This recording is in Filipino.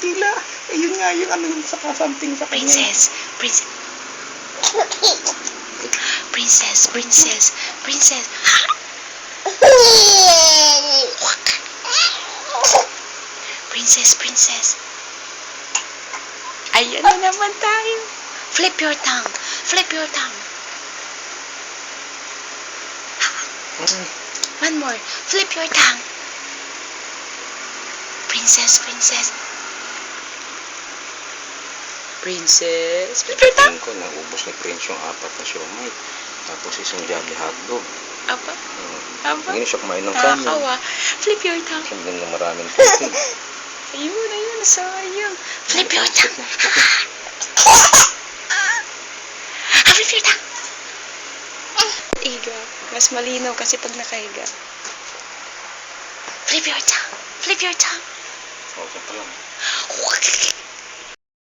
tila. Ayun nga yung ano sa something sa kanya. Princess. Princess. Princess. Princess. Princess. Princess. Ayan na naman tayo. Flip your tongue. Flip your tongue. One more. Flip your tongue. Princess. Princess. Princess. Flip your tongue. Tingin ko, naubos ni Prince yung 4 na siomay. Tapos isang Jolly hotdog. Apa? Apa? Hindi siya kumain ng kanin. Nakakawa. Flip your tongue. Siyempre na maraming protein. Ayun. Sayang. Flip your tongue. Flip your tongue. Iga. Mas malinaw kasi pag nakahiga. Flip your tongue. Flip your tongue. Okay pa lang.